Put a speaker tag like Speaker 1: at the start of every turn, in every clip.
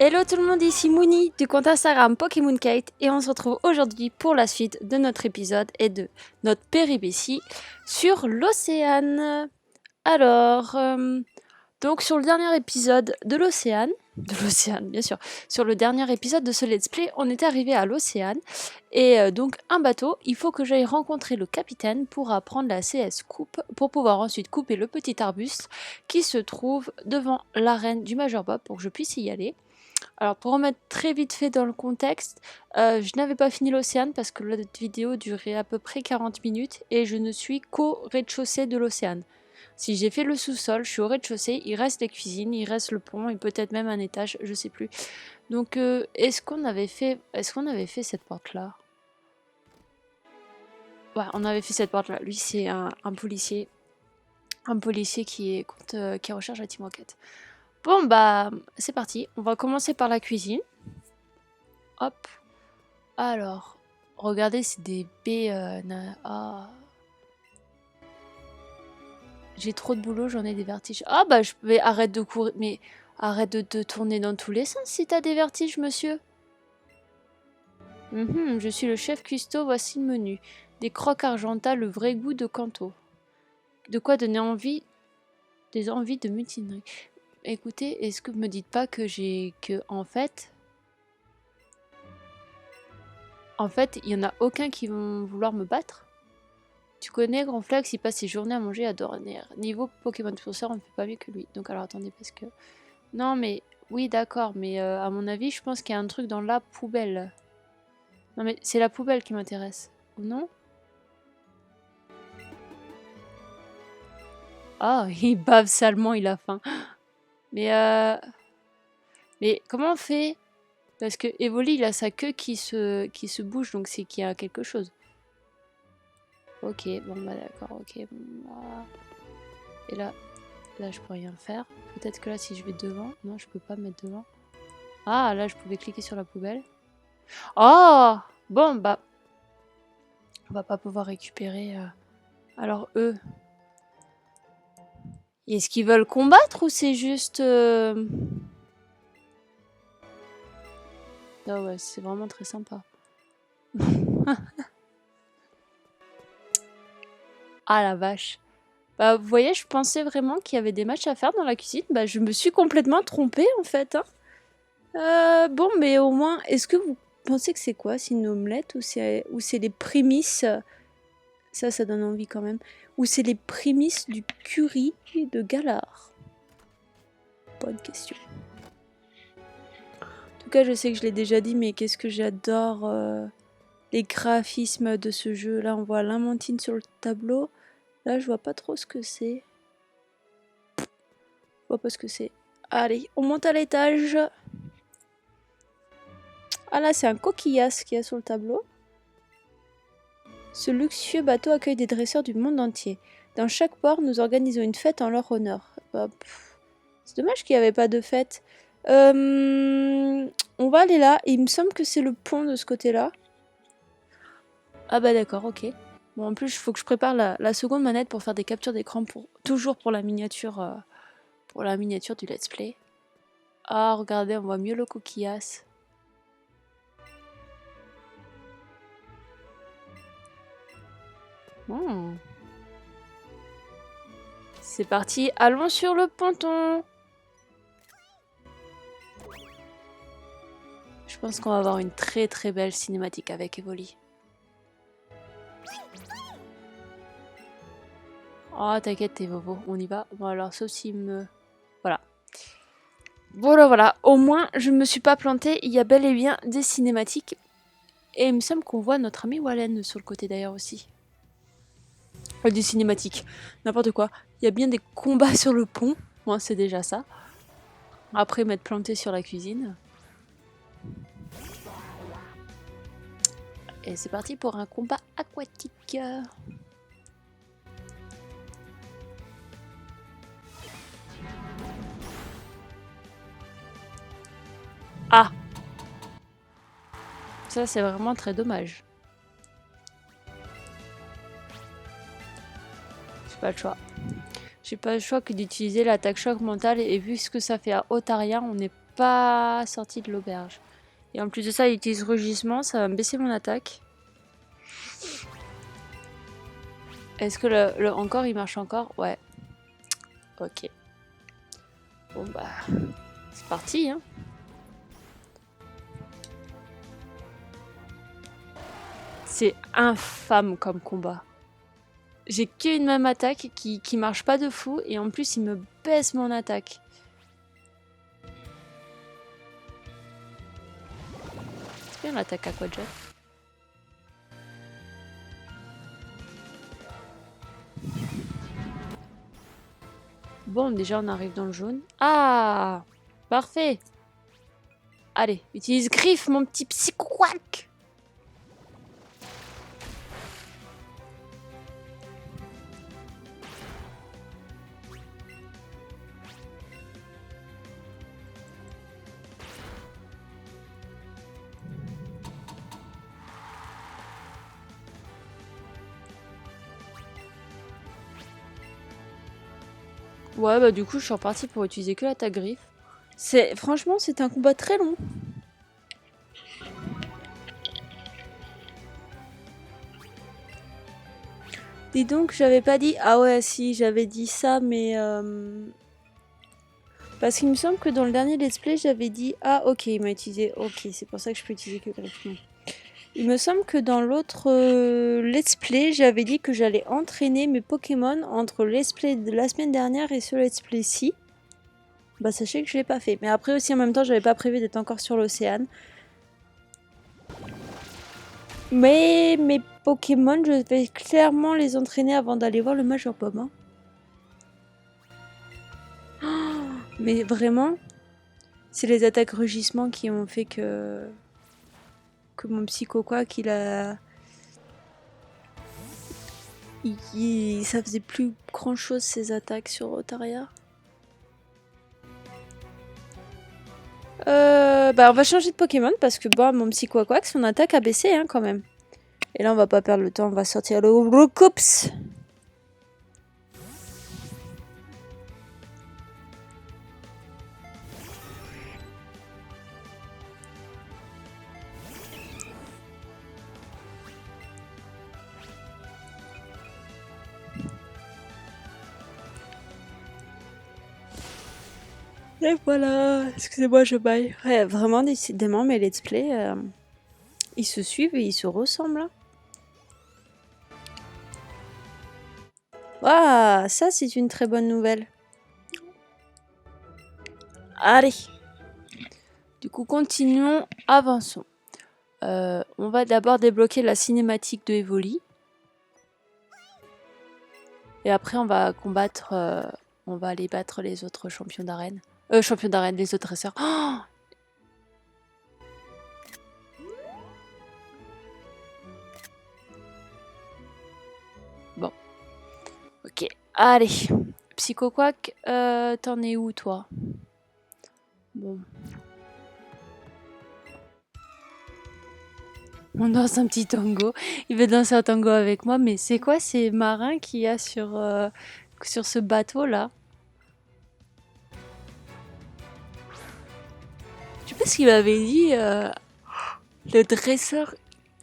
Speaker 1: Hello tout le monde, ici Mouni du compte Instagram Pokémon Kate et on se retrouve aujourd'hui pour la suite de notre épisode et de notre péripétie sur l'océan. Alors, donc sur le dernier épisode de l'océan bien sûr, sur le dernier épisode de ce let's play, on était arrivé à l'océan et donc un bateau, il faut que j'aille rencontrer le capitaine pour apprendre la CS coupe pour pouvoir ensuite couper le petit arbuste qui se trouve devant l'arène du Major Bob pour que je puisse y aller. Alors pour remettre très vite fait dans le contexte, je n'avais pas fini l'océan parce que la vidéo durait à peu près 40 minutes et je ne suis qu'au rez-de-chaussée de l'océan. Si j'ai fait le sous-sol, je suis au rez-de-chaussée, il reste les cuisines, il reste le pont et peut-être même un étage, je sais plus. Donc est-ce qu'on avait fait cette porte-là? Ouais, on avait fait cette porte-là. Lui c'est un policier. Un policier qui recherche la team Rocket. Bon bah c'est parti, on va commencer par la cuisine. Hop. Alors, regardez, c'est des baies. Ah. J'ai trop de boulot, j'en ai des vertiges. Ah bah je vais arrête de courir, mais arrête de te tourner dans tous les sens si t'as des vertiges, monsieur. Je suis le chef cuistot, voici le menu. Des croques argenta, le vrai goût de Kanto. De quoi donner envie, des envies de mutinerie. Écoutez, est-ce que vous me dites pas que en fait, il y en a aucun qui vont vouloir me battre? Tu connais Grandflax, il passe ses journées à manger à dormir. Niveau Pokémon Sponsor, on ne fait pas mieux que lui. Donc alors attendez, parce que... Non mais, oui d'accord, mais à mon avis, je pense qu'il y a un truc dans la poubelle. Non mais c'est la poubelle qui m'intéresse. Ou non? Ah, il bave salement, il a faim. Mais comment on fait? Parce que Evoli, il a sa queue qui se bouge, donc c'est qu'il y a quelque chose. Ok, bon bah d'accord, ok. Bon, bah... Et là je peux rien faire. Peut-être que là, si je vais devant... Non, je peux pas me mettre devant. Ah, là, je pouvais cliquer sur la poubelle. Oh! Bon, bah... On va pas pouvoir récupérer... Alors, eux... Est-ce qu'ils veulent combattre ou c'est juste... Ah ouais, c'est vraiment très sympa. Ah la vache. Bah, vous voyez, je pensais vraiment qu'il y avait des matchs à faire dans la cuisine. Bah, je me suis complètement trompée, en fait. Hein. Bon, mais au moins, est-ce que vous pensez que c'est quoi? C'est une omelette ou c'est les prémices? Ça donne envie quand même. Ou c'est les prémices du curry de Galar? Bonne question. En tout cas, je sais que je l'ai déjà dit, mais qu'est-ce que j'adore les graphismes de ce jeu. Là, on voit l'amantine sur le tableau. Là, je vois pas trop ce que c'est. Je vois pas ce que c'est. Allez, on monte à l'étage. Ah là, c'est un coquillas qu'il y a sur le tableau. Ce luxueux bateau accueille des dresseurs du monde entier. Dans chaque port, nous organisons une fête en leur honneur. Bah, c'est dommage qu'il n'y avait pas de fête. On va aller là. Et il me semble que c'est le pont de ce côté-là. Ah bah d'accord, ok. Bon, en plus, il faut que je prépare la seconde manette pour faire des captures d'écran toujours pour la miniature du let's play. Ah, regardez, on voit mieux le coquillas. C'est parti, allons sur le ponton. Je pense qu'on va avoir une très très belle cinématique avec Evoli. Oh, t'inquiète, t'es Vovo, on y va. Bon, alors, sauf s'il me... Voilà. Voilà. Au moins, je ne me suis pas plantée. Il y a bel et bien des cinématiques. Et il me semble qu'on voit notre ami Wallen sur le côté d'ailleurs aussi. Des cinématiques. N'importe quoi. Il y a bien des combats sur le pont. Moi, c'est déjà ça. Après m'être planté sur la cuisine. Et c'est parti pour un combat aquatique. Ah! Ça, c'est vraiment très dommage. J'ai pas le choix. J'ai pas le choix que d'utiliser l'attaque choc mentale et vu ce que ça fait à Otaria, on est pas sorti de l'auberge. Et en plus de ça, il utilise rugissement, ça va me baisser mon attaque. Est-ce que le encore, il marche encore? Ouais. Ok. Bon bah, c'est parti, hein. C'est infâme comme combat. J'ai qu'une même attaque qui marche pas de fou et en plus il me baisse mon attaque. C'est bien l'attaque Aquajet. Bon, déjà on arrive dans le jaune. Ah, parfait. Allez, utilise griffe mon petit psycho-quack. Ouais, bah du coup, je suis repartie pour utiliser que l'attaque griffe. Franchement, c'est un combat très long. Dis donc, j'avais pas dit... Ah ouais, si, j'avais dit ça, mais... Parce qu'il me semble que dans le dernier let's play, j'avais dit... Ah, ok, il m'a utilisé... Ok, c'est pour ça que je peux utiliser que griffe. Il me semble que dans l'autre let's play, j'avais dit que j'allais entraîner mes Pokémon entre le let's play de la semaine dernière et ce let's play-ci. Bah sachez que je l'ai pas fait. Mais après aussi en même temps, j'avais pas prévu d'être encore sur l'océan. Mais mes Pokémon, je vais clairement les entraîner avant d'aller voir le Major Bob. Hein. Oh, mais vraiment, c'est les attaques rugissements qui ont fait que mon Psycho Quack, il a... ça faisait plus grand chose ces attaques sur Rotaria. Bah on va changer de Pokémon parce que bon, mon Psycho Quack, son attaque a baissé hein, quand même. Et là on va pas perdre le temps, on va sortir le Roucoups. Et voilà, excusez-moi, je baille. Ouais, vraiment, décidément, mes let's play, ils se suivent et ils se ressemblent. Ah, ça, c'est une très bonne nouvelle. Allez. Du coup, continuons, avançons. On va d'abord débloquer la cinématique de Evoli. Et après, on va combattre... on va aller battre les autres champions d'arène. Champions d'arène, les autres dresseurs. Oh, bon. Ok. Allez. Psycho Quack, t'en es où, toi? Bon. On danse un petit tango. Il veut danser un tango avec moi, mais c'est quoi ces marins qu'il y a sur ce bateau-là? Je sais pas ce qu'il m'avait dit, le dresseur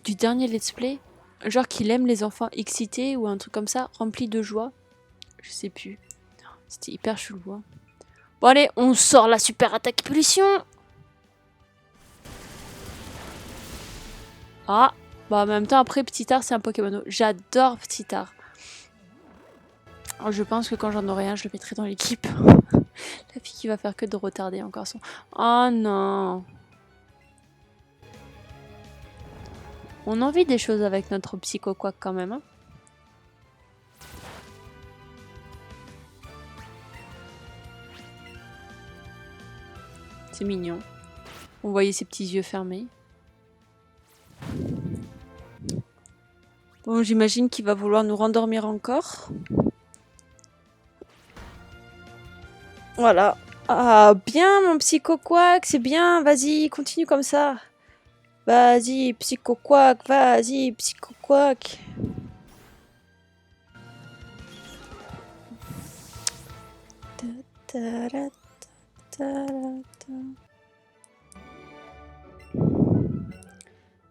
Speaker 1: du dernier let's play. Genre qu'il aime les enfants excités ou un truc comme ça, rempli de joie. Je sais plus. C'était hyper chelou. Hein. Bon allez, on sort la super attaque pollution. Ah, bah en même temps après Ptitard c'est un Pokémon. J'adore Ptitard. Alors, je pense que quand j'en aurai un, je le mettrai dans l'équipe. La fille qui va faire que de retarder encore son... Oh non. On en vit des choses avec notre Psycho Quack quand même. Hein. C'est mignon. On voyait ses petits yeux fermés. Bon, j'imagine qu'il va vouloir nous rendormir encore. Voilà. Ah, bien mon Psycho Quack, c'est bien. Vas-y, continue comme ça. Vas-y, Psycho Quack, vas-y, Psycho Quack.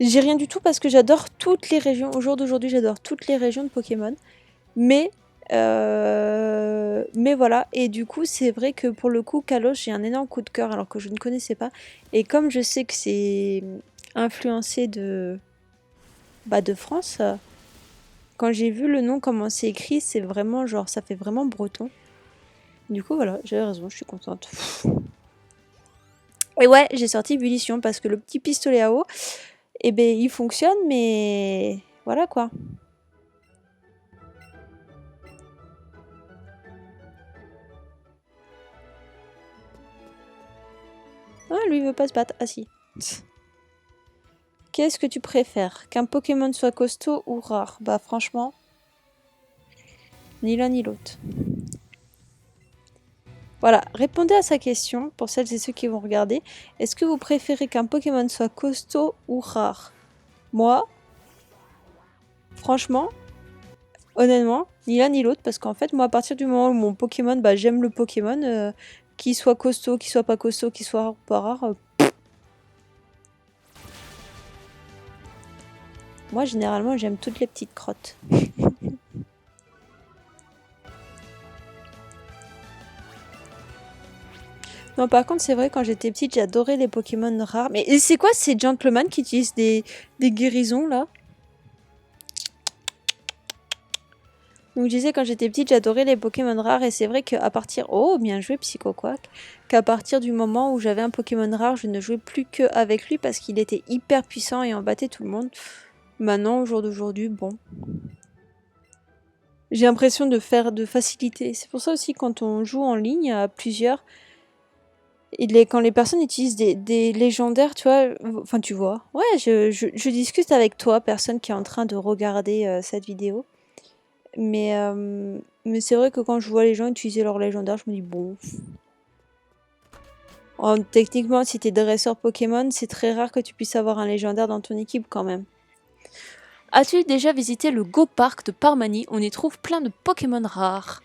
Speaker 1: J'ai rien du tout parce que j'adore toutes les régions. Au jour d'aujourd'hui, j'adore toutes les régions de Pokémon. Mais voilà. Et du coup, c'est vrai que pour le coup, Kalos, j'ai un énorme coup de cœur alors que je ne connaissais pas. Et comme je sais que c'est influencé de France, quand j'ai vu le nom, comment c'est écrit, c'est vraiment genre, ça fait vraiment breton. Du coup, voilà, j'avais raison, je suis contente. Et ouais, j'ai sorti Ébullition parce que le petit pistolet à eau, eh ben, il fonctionne, mais voilà quoi. Ah, lui, il veut pas se battre. Ah si. Qu'est-ce que tu préfères? Qu'un Pokémon soit costaud ou rare? Bah franchement, ni l'un ni l'autre. Voilà, répondez à sa question pour celles et ceux qui vont regarder. Est-ce que vous préférez qu'un Pokémon soit costaud ou rare? Moi, franchement, honnêtement, ni l'un ni l'autre, parce qu'en fait, moi, à partir du moment où mon Pokémon, bah j'aime le Pokémon, qu'il soit costaud, qu'il soit pas costaud, qu'il soit rare ou pas rare. Moi, généralement, j'aime toutes les petites crottes. Non, par contre, c'est vrai, quand j'étais petite, j'adorais les Pokémon rares. Mais c'est quoi ces gentlemen qui utilisent des guérisons, là? Donc, je disais, quand j'étais petite, j'adorais les Pokémon rares. Et c'est vrai qu'à partir... Oh, bien joué, Psycho Quack. Qu'à partir du moment où j'avais un Pokémon rare, je ne jouais plus qu'avec lui parce qu'il était hyper puissant et en battait tout le monde. Maintenant, au jour d'aujourd'hui, bon... J'ai l'impression de faire de facilité. C'est pour ça aussi, quand on joue en ligne à plusieurs... quand les personnes utilisent des légendaires, tu vois, enfin tu vois, ouais, je discute avec toi, personne qui est en train de regarder cette vidéo. Mais c'est vrai que quand je vois les gens utiliser leur légendaire, je me dis bon. Techniquement, si t'es dresseur Pokémon, c'est très rare que tu puisses avoir un légendaire dans ton équipe quand même. As-tu déjà visité le Go Park de Parmanie? On y trouve plein de Pokémon rares.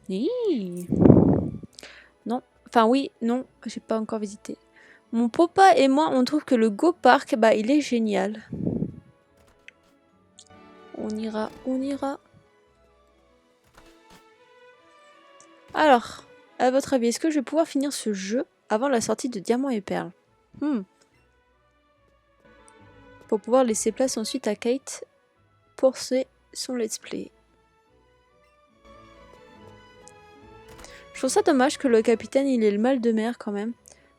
Speaker 1: Non. Enfin oui, non, j'ai pas encore visité. Mon papa et moi, on trouve que le Go Park, bah il est génial. On ira, on ira. Alors, à votre avis, est-ce que je vais pouvoir finir ce jeu avant la sortie de Diamant et Perle? Pour pouvoir laisser place ensuite à Kate pour son let's play. Je trouve ça dommage que le capitaine il ait le mal de mer quand même.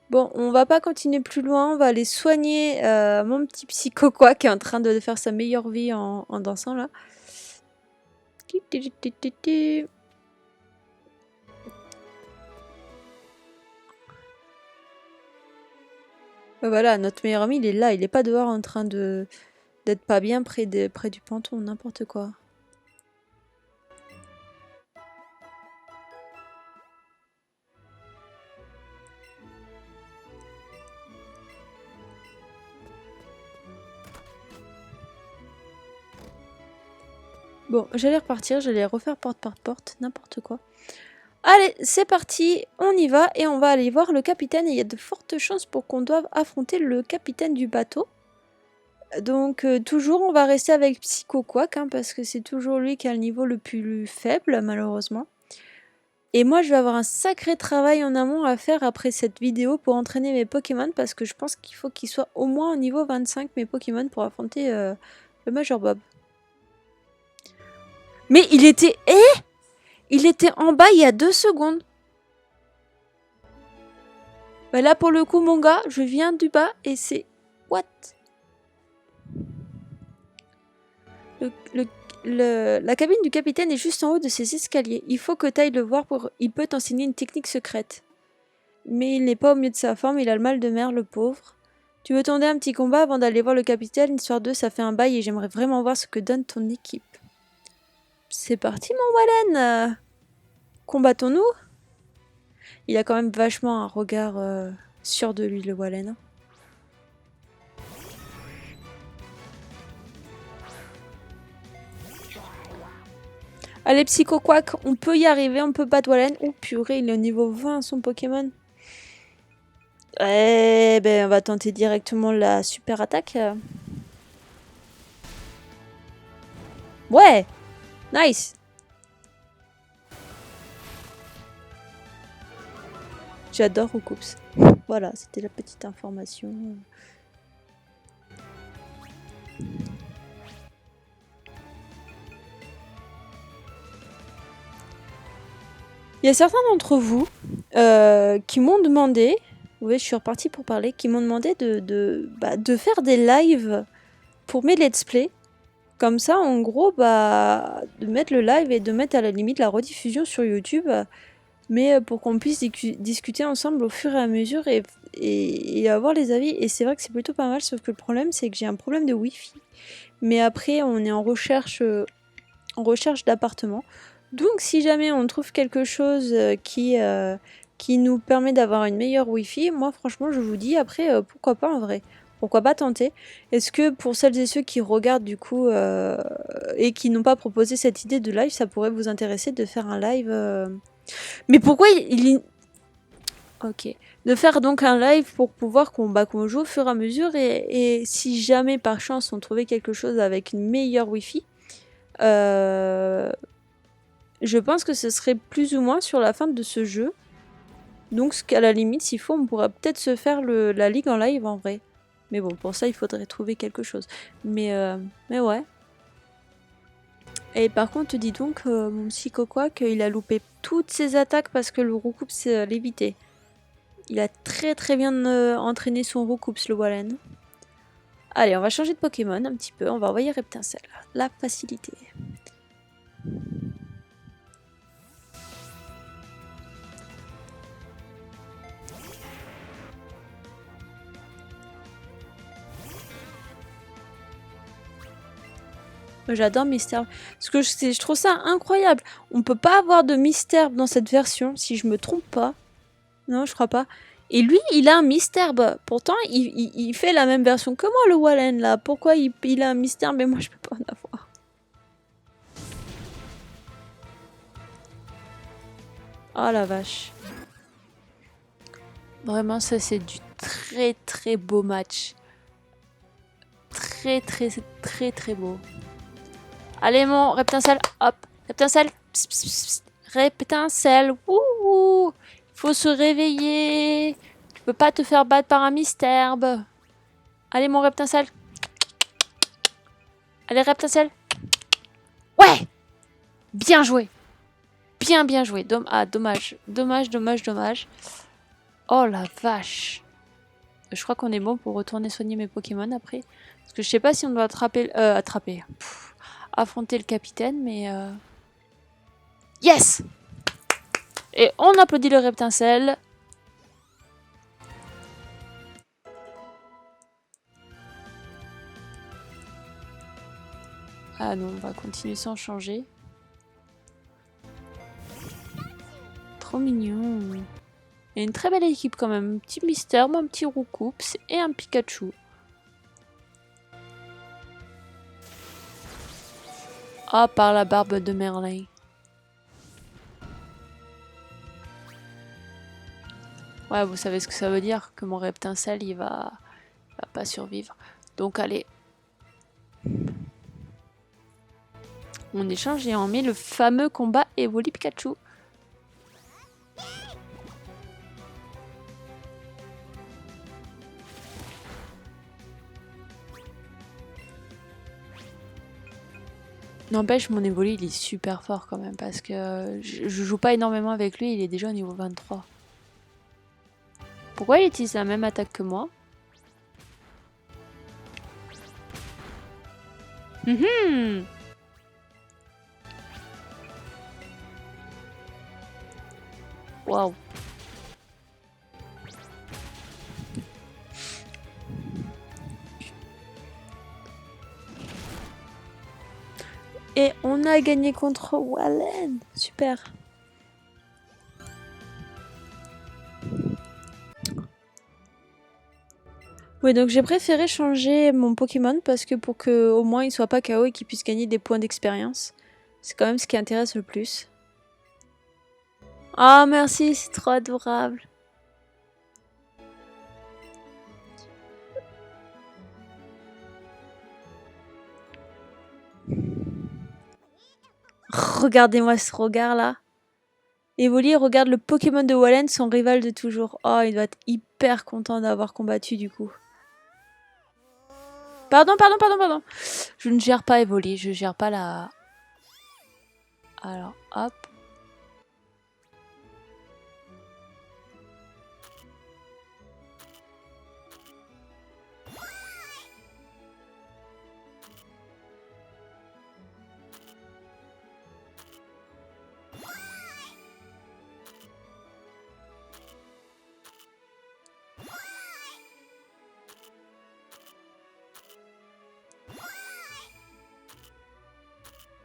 Speaker 1: Bon, on va pas continuer plus loin, on va aller soigner mon petit Psycho quoi qui est en train de faire sa meilleure vie en dansant là. Voilà, notre meilleur ami il est là, il est pas dehors en train d'être pas bien près du ponton, n'importe quoi. Bon, j'allais repartir, j'allais refaire porte par porte, n'importe quoi. Allez, c'est parti, on y va et on va aller voir le capitaine. Et il y a de fortes chances pour qu'on doive affronter le capitaine du bateau. Donc toujours, on va rester avec Psycho Quack, hein, parce que c'est toujours lui qui a le niveau le plus faible, malheureusement. Et moi, je vais avoir un sacré travail en amont à faire après cette vidéo pour entraîner mes Pokémon, parce que je pense qu'il faut qu'ils soient au moins au niveau 25, mes Pokémon, pour affronter le Major Bob. Mais il était... il était en bas il y a 2 secondes. Bah là, pour le coup, mon gars, je viens du bas et c'est... What? La cabine du capitaine est juste en haut de ces escaliers. Il faut que tu ailles le voir pour... Il peut t'enseigner une technique secrète. Mais il n'est pas au mieux de sa forme, il a le mal de mer, le pauvre. Tu veux tenter un petit combat avant d'aller voir le capitaine, histoire de ça fait un bail et j'aimerais vraiment voir ce que donne ton équipe. C'est parti, mon Wallen. Combattons-nous? Il a quand même vachement un regard sûr de lui, le Wallen. Allez, Psycho Quack, on peut y arriver, on peut battre Wallen. Oh purée, il est au niveau 20 son Pokémon. Eh ben, on va tenter directement la super attaque. Ouais, nice. J'adore Roucoups. Voilà, c'était la petite information. Il y a certains d'entre vous qui m'ont demandé, oui, je suis repartie pour parler, qui m'ont demandé de faire des lives pour mes let's play. Comme ça, en gros, de mettre le live et de mettre à la limite la rediffusion sur YouTube, mais pour qu'on puisse discuter ensemble au fur et à mesure et avoir les avis. Et c'est vrai que c'est plutôt pas mal, sauf que le problème, c'est que j'ai un problème de Wi-Fi. Mais après, on est en recherche d'appartement. Donc, si jamais on trouve quelque chose qui nous permet d'avoir une meilleure Wi-Fi, moi, franchement, je vous dis, après, pourquoi pas en vrai? Pourquoi pas tenter? Est-ce que pour celles et ceux qui regardent du coup et qui n'ont pas proposé cette idée de live, ça pourrait vous intéresser de faire un live Mais pourquoi Ok. De faire donc un live pour pouvoir qu'on joue au fur et à mesure et si jamais par chance on trouvait quelque chose avec une meilleure Wi-Fi, je pense que ce serait plus ou moins sur la fin de ce jeu. Donc à la limite, s'il faut, on pourrait peut-être se faire la ligue en live en vrai. Mais bon, pour ça, il faudrait trouver quelque chose. Mais ouais. Et par contre, dis donc, mon petit coco, qu'il a loupé toutes ses attaques parce que le Roucoups l'évitait. Il a très très bien entraîné son Roucoups, le Wallen. Allez, on va changer de Pokémon un petit peu. On va envoyer Reptincelle. La facilité. J'adore Mystère. Parce que je trouve ça incroyable. On peut pas avoir de Mystère dans cette version, si je me trompe pas. Non, je crois pas. Et lui, il a un Misturb. Pourtant, il fait la même version que moi, le Wallen, là. Pourquoi il a un Misturb, mais moi, je peux pas en avoir? Oh la vache. Vraiment, ça, c'est du très très beau match. Très très très très beau. Allez, mon Reptincelle, hop. Reptincelle. Psst, psst, psst. Reptincelle. Wouhou. Faut se réveiller. Tu peux pas te faire battre par un Misturb. Allez, mon Reptincelle. Allez, Reptincelle. Ouais. Bien joué. Bien joué. Dommage. Dommage. Oh la vache. Je crois qu'on est bon pour retourner soigner mes Pokémon après. Parce que je sais pas si on doit attraper. Affronter le capitaine, mais... Yes. Et on applaudit le Reptincelle. Ah non, on va continuer sans changer. Trop mignon. Il y a une très belle équipe quand même. Un petit Misturb, un petit Roucoups et un Pikachu. Ah, par la barbe de Merlin. Ouais, vous savez ce que ça veut dire, que mon Reptincelle, il va pas survivre. Donc allez. On échange et on met le fameux combat Evoli Pikachu. N'empêche, mon Evoli, il est super fort quand même, parce que je joue pas énormément avec lui, il est déjà au niveau 23. Pourquoi il utilise la même attaque que moi? Waouh. Et on a gagné contre Wallen. Super. Oui, donc j'ai préféré changer mon Pokémon parce que pour que au moins il soit pas KO et qu'il puisse gagner des points d'expérience. C'est quand même ce qui intéresse le plus. Ah, merci, c'est trop adorable. Regardez-moi ce regard là. Evoli regarde le Pokémon de Wallen, son rival de toujours. Oh, il doit être hyper content d'avoir combattu du coup. Pardon. Je ne gère pas Evoli, je gère pas la... Alors, hop.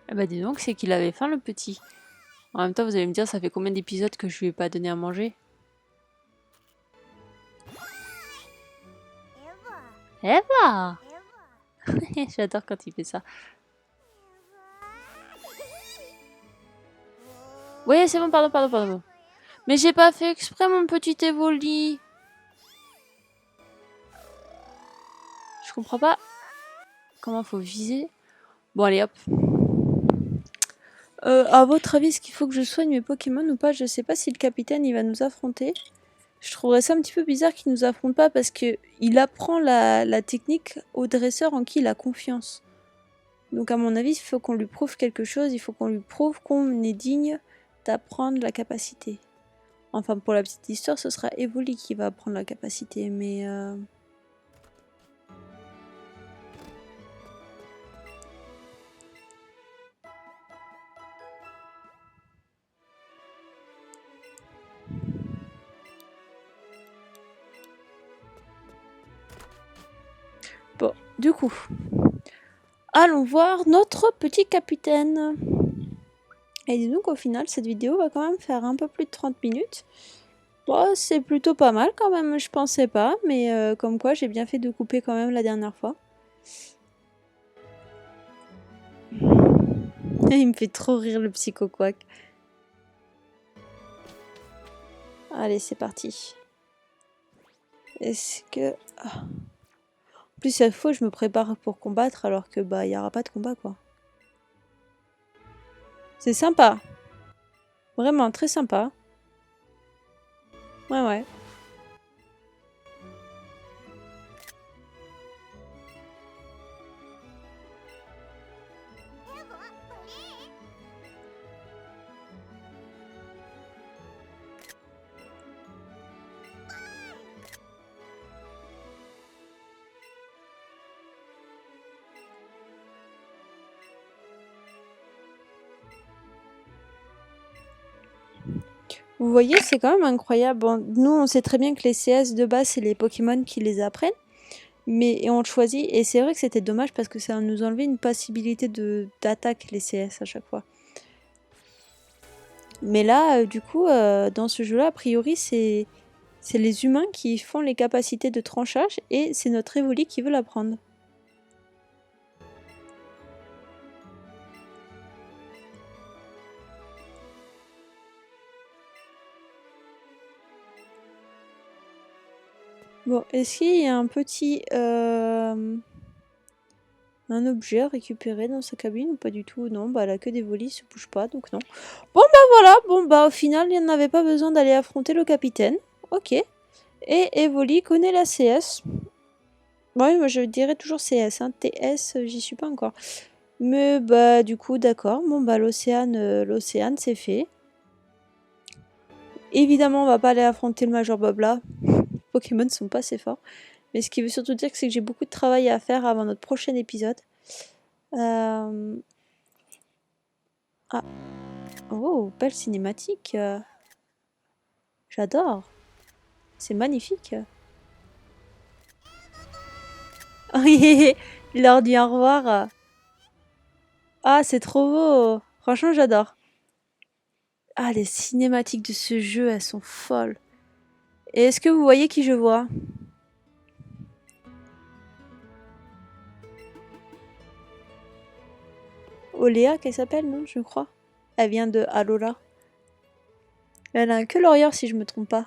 Speaker 1: Ah bah dis donc, c'est qu'il avait faim le petit. En même temps, vous allez me dire, ça fait combien d'épisodes que je lui ai pas donné à manger? Eva! J'adore quand il fait ça. Oui, c'est bon, pardon. Mais j'ai pas fait exprès, mon petit Evoli. Je comprends pas comment faut viser. Bon, allez, hop. À votre avis, est-ce qu'il faut que je soigne mes Pokémon ou pas? Je sais pas si le capitaine il va nous affronter. Je trouverais ça un petit peu bizarre qu'il nous affronte pas parce que il apprend la technique au dresseur en qui il a confiance. Donc à mon avis, il faut qu'on lui prouve quelque chose, il faut qu'on lui prouve qu'on est digne d'apprendre la capacité. Enfin, pour la petite histoire, ce sera Evoli qui va apprendre la capacité, mais... Bon, du coup, allons voir notre petit capitaine. Et donc au final, cette vidéo va quand même faire un peu plus de 30 minutes. Bon, c'est plutôt pas mal quand même, je pensais pas, mais comme quoi j'ai bien fait de couper quand même la dernière fois. Il me fait trop rire le psycho-quack. Allez, c'est parti. Est-ce que... En plus, cette fois, je me prépare pour combattre alors que bah, il n'y aura pas de combat quoi. C'est sympa. Vraiment, très sympa. Ouais. Vous voyez, c'est quand même incroyable. Bon, nous, on sait très bien que les CS de base, c'est les Pokémon qui les apprennent. Mais on le choisit. Et c'est vrai que c'était dommage parce que ça nous enlevait une possibilité d'attaque, les CS, à chaque fois. Mais là, du coup, dans ce jeu-là, a priori, c'est les humains qui font les capacités de tranchage. Et c'est notre Evoli qui veut l'apprendre. Bon, est-ce qu'il y a un petit... un objet à récupérer dans sa cabine ou pas du tout? Non, bah elle a que des volis, se bouge pas, donc non. Bon bah voilà, bon bah au final, il n'y en avait pas besoin d'aller affronter le capitaine. Ok. Et Evoli connaît la CS. Ouais, moi je dirais toujours CS, hein. TS, j'y suis pas encore. Mais bah du coup, d'accord. Bon bah l'océane c'est fait. Évidemment, on va pas aller affronter le Major Bob là. Pokémon sont pas assez forts. Mais ce qui veut surtout dire que c'est que j'ai beaucoup de travail à faire avant notre prochain épisode. Ah. Oh, belle cinématique. J'adore. C'est magnifique. Il leur dit au revoir. Ah, c'est trop beau. Franchement, j'adore. Ah, les cinématiques de ce jeu, elles sont folles. Et est-ce que vous voyez qui je vois? Oléa, qu'elle s'appelle, non, je crois. Elle vient de Alola. Elle a un queue laurier, si je me trompe pas.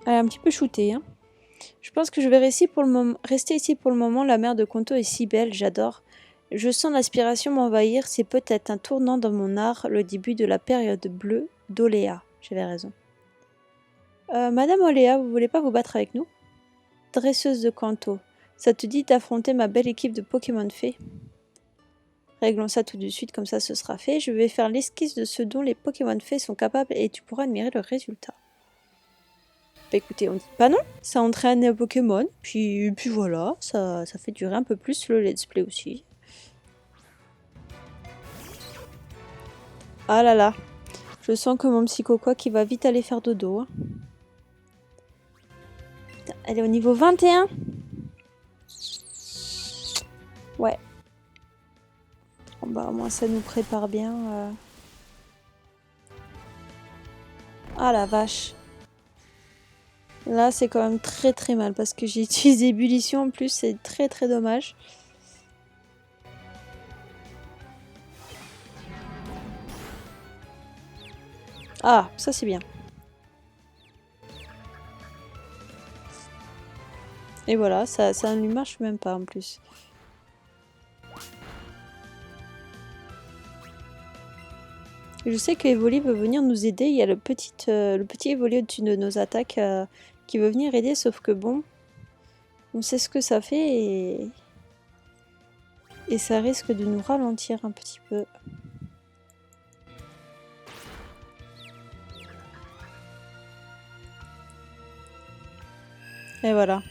Speaker 1: Elle est un petit peu shootée, hein. Je pense que je vais rester ici pour le moment. La mer de Konto est si belle, j'adore. Je sens l'aspiration m'envahir. C'est peut-être un tournant dans mon art, le début de la période bleue d'Oléa. J'avais raison. Madame Oléa, vous voulez pas vous battre avec nous? Dresseuse de Kanto, ça te dit d'affronter ma belle équipe de Pokémon fées? Réglons ça tout de suite, comme ça ce sera fait. Je vais faire l'esquisse de ce dont les Pokémon fées sont capables et tu pourras admirer le résultat. Bah écoutez, on dit pas non, ça entraîne un Pokémon, puis voilà, ça fait durer un peu plus le let's play aussi. Ah là là, je sens que mon Psychoquack qui va vite aller faire dodo. Hein. Elle est au niveau 21. Ouais. Bon bah au moins ça nous prépare bien. Ah la vache. Là c'est quand même très très mal parce que j'ai utilisé ébullition en plus, c'est très très dommage. Ah, ça c'est bien. Et voilà, ça ne lui marche même pas en plus. Je sais que Evoli veut venir nous aider. Il y a le petit Evoli au-dessus de nos attaques qui veut venir aider, sauf que bon, on sait ce que ça fait et ça risque de nous ralentir un petit peu. Et voilà.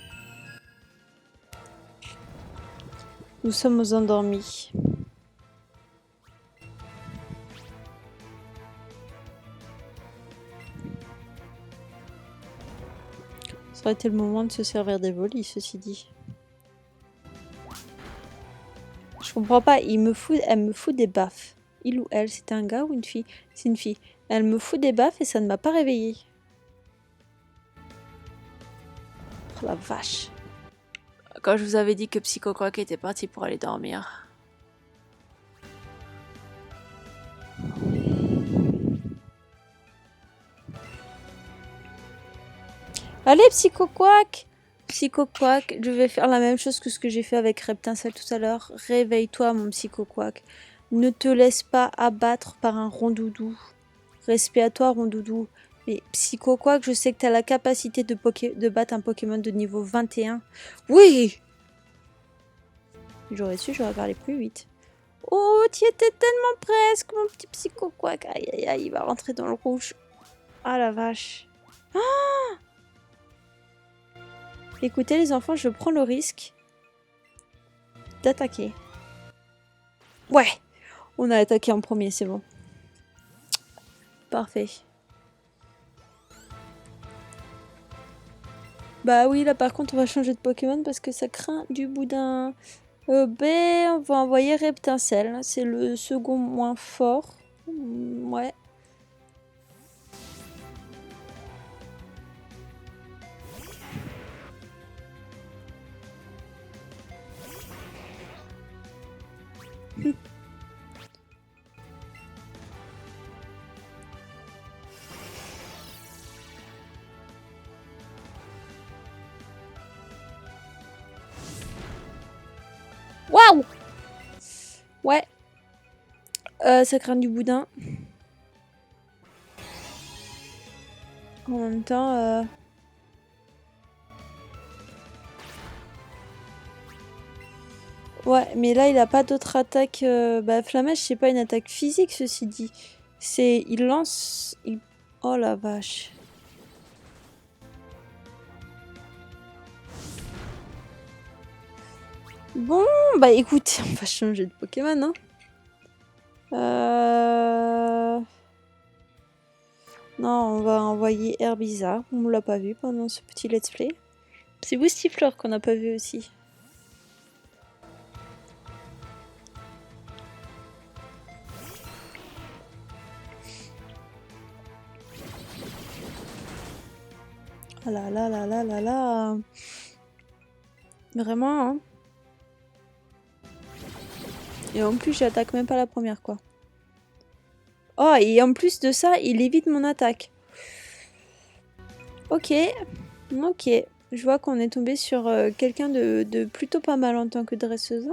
Speaker 1: Nous sommes aux endormis. Ça aurait été le moment de se servir d'Evoli, ceci dit. Je comprends pas, elle me fout des baffes. Il ou elle, c'était un gars ou une fille? C'est une fille. Elle me fout des baffes et ça ne m'a pas réveillée. Oh la vache. Quand je vous avais dit que Psychoquack était parti pour aller dormir. Allez Psychoquack! Psychoquack, je vais faire la même chose que ce que j'ai fait avec Reptincelle tout à l'heure. Réveille-toi mon Psychoquack. Ne te laisse pas abattre par un rondoudou. Respect à toi rondoudou. Mais Psychoquack, je sais que tu as la capacité de battre un Pokémon de niveau 21. Oui! J'aurais su, j'aurais parlé plus vite. Oh, tu étais tellement presque, mon petit Psychoquack. Aïe, aïe, aïe, il va rentrer dans le rouge. Ah la vache. Ah! Écoutez les enfants, je prends le risque d'attaquer. Ouais! On a attaqué en premier, c'est bon. Parfait. Bah oui, là par contre, on va changer de Pokémon parce que ça craint du boudin. On va envoyer Reptincelle. C'est le second moins fort. Ouais. Waouh! Ouais. Ça craint du boudin. En même temps... Ouais, mais là, il a pas d'autre attaque. Bah, Flammèche, c'est pas une attaque physique, ceci dit. C'est... Il lance... Oh la vache. Bon, bah écoute, on va changer de Pokémon, hein. Non, on va envoyer Herbizarre. On l'a pas vu pendant ce petit let's play. C'est Boostifleur qu'on n'a pas vu aussi. Ah là là là là là là. Vraiment, hein. Et en plus, j'attaque même pas la première, quoi. Oh, et en plus de ça, il évite mon attaque. Ok. Ok. Je vois qu'on est tombé sur quelqu'un de plutôt pas mal en tant que dresseuse.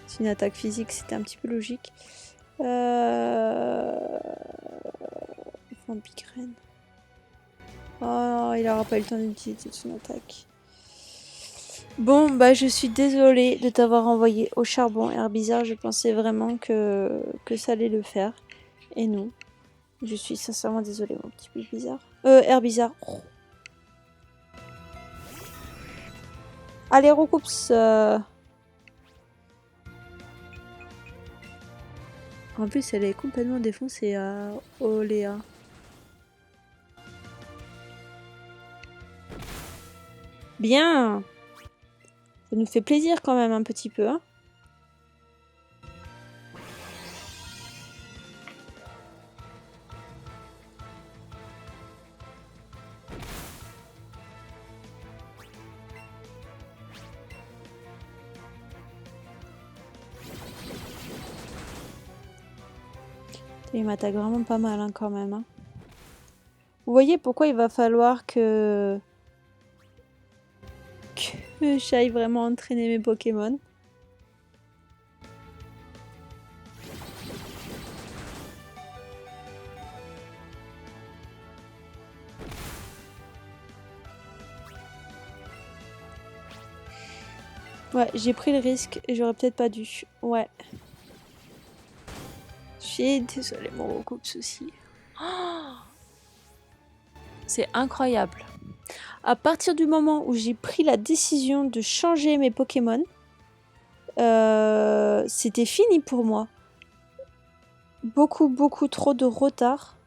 Speaker 1: C'est une attaque physique, c'était un petit peu logique. Vampicrène. Oh, il aura pas eu le temps d'utiliser son attaque. Bon, bah je suis désolée de t'avoir envoyé au charbon, Herbizarre. Je pensais vraiment que ça allait le faire. Et non. Je suis sincèrement désolée, mon petit peu bizarre. Herbizarre. Oh. Allez, recoups. En plus, elle est complètement défoncée à Oléa. Bien. Ça nous fait plaisir quand même un petit peu, hein. Il m'attaque vraiment pas mal, hein, quand même, hein. Vous voyez pourquoi il va falloir que j'aille vraiment entraîner mes Pokémon. Ouais, j'ai pris le risque et j'aurais peut-être pas dû. Ouais. Je suis désolée, mon recoups aussi. Oh, c'est incroyable. À partir du moment où j'ai pris la décision de changer mes Pokémon, c'était fini pour moi. Beaucoup trop de retard.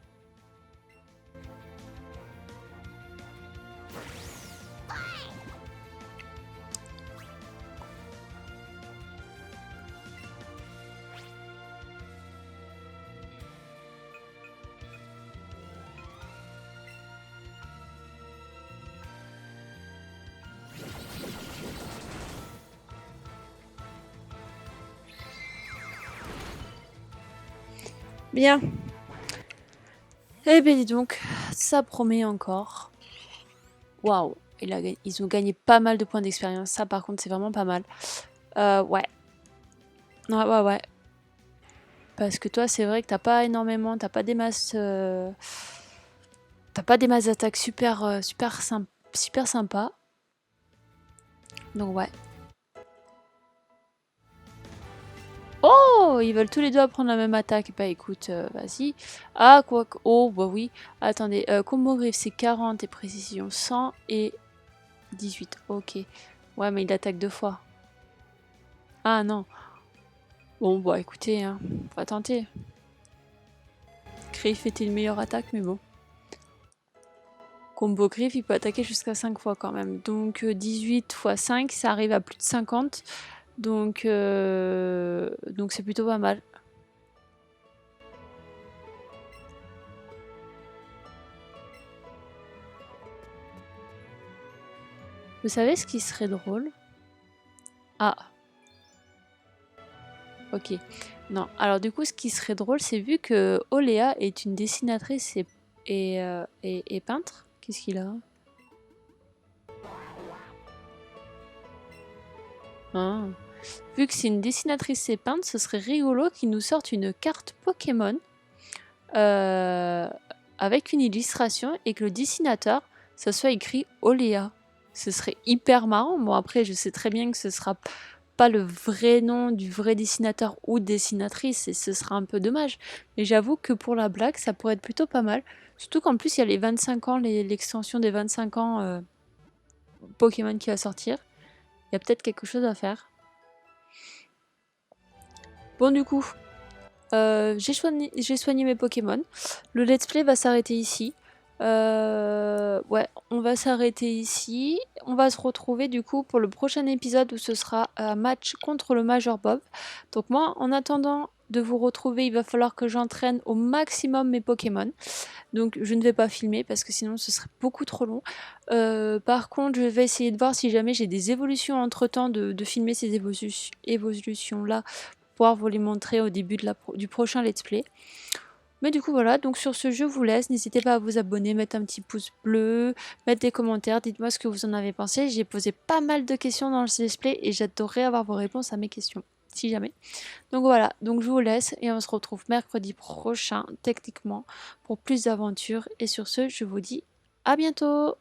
Speaker 1: Bien. Eh ben dis donc, ça promet encore. Waouh, ils ont gagné pas mal de points d'expérience. Ça par contre c'est vraiment pas mal. Ouais. Ouais. Parce que toi c'est vrai que t'as pas énormément, t'as pas des masses... T'as pas des masses d'attaques super sympa. Donc ouais. Oh, ils veulent tous les deux apprendre la même attaque. Bah écoute, vas-y. Ah, quoi que... Oh, bah oui. Attendez, combo griffe, c'est 40 et précision 100 et 18. Ok. Ouais, mais il attaque 2 fois. Ah non. Bon, bah écoutez, hein, on va tenter. Griffe était une meilleure attaque, mais bon. Combo griffe, il peut attaquer jusqu'à 5 fois quand même. Donc 18 x 5, ça arrive à plus de 50. Donc c'est plutôt pas mal. Vous savez ce qui serait drôle? Ah. Ok. Non. Alors du coup, ce qui serait drôle, c'est vu que Oléa est une dessinatrice et peintre. Qu'est-ce qu'il a? Ah. Vu que c'est une dessinatrice et peintre, ce serait rigolo qu'ils nous sortent une carte Pokémon avec une illustration et que le dessinateur, ça soit écrit Oléa. Ce serait hyper marrant. Bon, après, je sais très bien que ce sera pas le vrai nom du vrai dessinateur ou dessinatrice et ce sera un peu dommage. Mais j'avoue que pour la blague, ça pourrait être plutôt pas mal. Surtout qu'en plus, il y a les 25 ans, l'extension des 25 ans Pokémon qui va sortir. Il y a peut-être quelque chose à faire. Bon, du coup, j'ai soigné mes Pokémon. Le let's play va s'arrêter ici. Ouais, on va s'arrêter ici. On va se retrouver du coup pour le prochain épisode où ce sera un match contre le Major Bob. Donc moi, en attendant de vous retrouver, il va falloir que j'entraîne au maximum mes Pokémon. Donc je ne vais pas filmer parce que sinon ce serait beaucoup trop long. Par contre, je vais essayer de voir si jamais j'ai des évolutions entre temps de filmer ces évolutions là pour pouvoir vous les montrer au début du prochain let's play. Mais du coup voilà, donc sur ce je vous laisse, n'hésitez pas à vous abonner, mettre un petit pouce bleu, mettre des commentaires, dites-moi ce que vous en avez pensé. J'ai posé pas mal de questions dans le let's play et j'adorerais avoir vos réponses à mes questions, si jamais. Donc voilà, donc je vous laisse et on se retrouve mercredi prochain techniquement pour plus d'aventures. Et sur ce, je vous dis à bientôt.